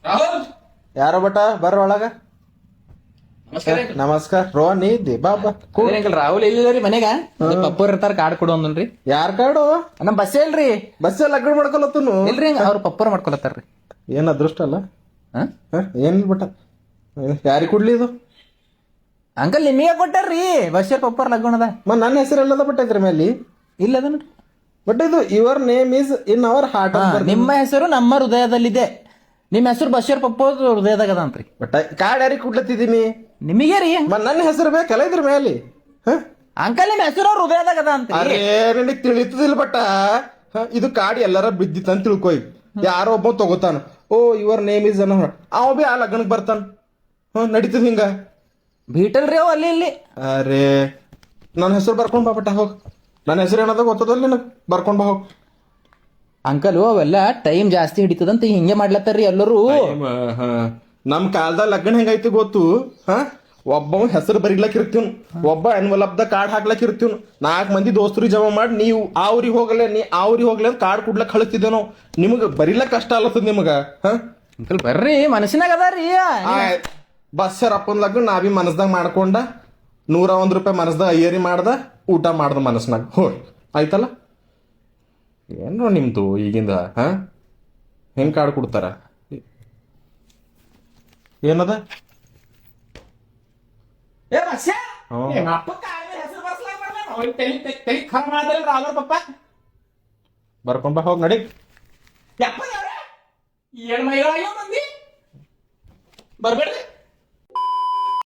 ರಾಹುಲ್ ಯಾರೋ ಬಟ ಬರ್ರ ಒಳಗ. ನಮಸ್ಕಾರ. ನಮಸ್ಕಾರ. ರೋಹನ್ ನೀ ಇದ್ದಿ ಬಾ ಬಾ ಕೂಡ್. ಅಂಕಲ್ ರಾಹುಲ್ ಇಲ್ಲ ರೀ ಮನೆಗ ಪಪ್ಪರ್ ಇರ್ತಾರ ಕಾರ್ಡ್ ಕೊಡು ಅಂದಲ್ರಿ. ಯಾರ್ ಕಾಡು ನಮ್ ಬಸ್ಸೇ ಇಲ್ರಿ. ಬಸ್ ಲಗ್ನ ಮಾಡ್ಕೊಲತ್ತನು ಇಲ್ರಿ ಅವ್ರ ಪಪ್ಪರ್ ಮಾಡ್ಕೊಲತ್ತಾರ್ರಿ. ಏನ್ ಅದೃಷ್ಟ ಅಲ್ಲ. ಹಾ ಏನಿಲ್ಲ ಬಟ ಯಾರಿಗೆ ಕೊಡ್ಲಿ ಇದು. ಅಂಕಲ್ ನಿಮಗೆ ಕೊಟ್ಟಾರ್ರಿ ಬಸ್ಸೇರ್ ಪಪ್ಪರ್ ಲಗ್ನದ. ನನ್ನ ಹೆಸರು ಎಲ್ಲದ ಬಟ್ ಇದ್ರ ಮೇಲೆ ಇಲ್ಲ ಅದನ್ನ ಬಟ್ ಇದು your name is in our heart. ನಿಮ್ಮ ಹೆಸರು ನಮ್ಮ ಹೃದಯದಲ್ಲಿದೆ. ನಿಮ್ಮ ಹೆಸರು ಬಸ್ಸೇರ್ ಪಪ್ಪ ಹೃದಯದಾಗ ಅದ ಅಂತ್ರಿ. ಬಟ್ ಕಾರ್ಡ್ ಯಾರಿಗೆ ಕೊಡ್ಲತ್ತಿದ್ದೀನಿ. ನಿಮಗೆ ರೀ ನನ್ನ ಹೆಸರು ಬೇಕಲ್ಲ ಇದ್ರ ಮೇಲೆ. ಅಂಕಲ್ ನಿಮ್ಮ ಹೆಸರು ಅವ್ರ ಹೃದಯದಾಗ ಅದ ಅಂತ. ಅರೇ ನನಗೆ ತಿಳಿತದಿಲ್ಲ ಬಟ್ ಇದು ಕಾರ್ಡ್ ಎಲ್ಲಾರ ಬಿದ್ದಿತ್ತಂತ ತಿಳ್ಕೊ. ಯಾರೋ ಒಬ್ಬ ತಗೋತಾನ. ಓ ಯುವರ್ ನೇಮ್ ಇಸ್ ಅನ್ನ ಅವ ಬಿ ಆ ಲಗ್ನಕ್ ಬರ್ತಾನ. ನಡೀತದ ಹಿಂಗ ಬೀಟಲ್ರಿ ಅವ್ ಅಲ್ಲಿ ಇಲ್ಲಿ. ಅರೇ ನನ್ನ ಹೆಸರು ಬರ್ಕೊಂಡ್ ಬಾ ಬಟ್ಟ ಹೋಗ್. ನನ್ನ ಹೆಸರು ಏನದ ಗೊತ್ತದಲ್ಲ ನಿನಗ್ ಬರ್ಕೊಂಡ್ ಬಾ ಹೋಗ್. ಅಂಕಲ್ ಅವೆಲ್ಲ ಟೈಮ್ ಜಾಸ್ತಿ ಹಿಡಿತದಂತ ಹಿಂಗೆ ಮಾಡ್ಲತ್ತಾರ್ರಿ ಎಲ್ಲರೂ. ನಮ್ ಕಾಲದಾಗ ಲಗ್ನ ಹೆಂಗೈತಿ ಗೊತ್ತು. ಒಬ್ಬ ಹೆಸರು ಬರಿಗ್ಲಕ್ ಇರ್ತೀವ್, ಒಬ್ಬ ಎನ್ವಲಪ್ದ ಕಾರ್ಡ್ ಹಾಕ್ಲಕ್ ಇರ್ತೀವ್. 4 ಮಂದಿ ದೋಸ್ತರು ಜಮಾ ಮಾಡಿ ನೀವು ಆ ಊರಿಗೆ ಹೋಗಲ್ಲ ನೀ ಆ ಊರಿಗೆ ಹೋಗ್ಲಿ ಅಂತ ಕಾರ್ಡ್ ಕೊಡ್ಲಕ್ ಕಳಿಸ್ತಿದ್ದೆ ನಾವು. ನಿಮಗ ಬರಿಲಕ್ ಕಷ್ಟ ಅಲ್ಲತ್ತದ ನಿಮಗ. ಅಂಕಲ್ ಬರ್ರಿ ಮನಸ್ಸಿನಾಗ ಅದಾರಿ. ಬಸ್ಸರ್ ಅಪ್ಪನ ಲಗ್ನ ನಾ ಬಿ ಮನಸ್ದಾಗ ಮಾಡ್ಕೊಂಡ 101 ರೂಪಾಯಿ ಮನಸ್ದಾಗ ಅಯ್ಯರಿ ಮಾಡ್ದ, ಊಟ ಮಾಡ್ದ ಮನಸ್ನಾಗ. ಆಯ್ತಲ್ಲ. ಏನೋ ನಿಮ್ದು ಈಗಿಂದ ಹೆಂಗ್ ಕಾರ್ಡ್ ಕೊಡ್ತಾರ. ಏನದ ಬರ್ಕೊಂಡ್ ಬಾ ಹೋಗ್ ನಡಿ. ಬರ್ಬೇಡ್ರಿ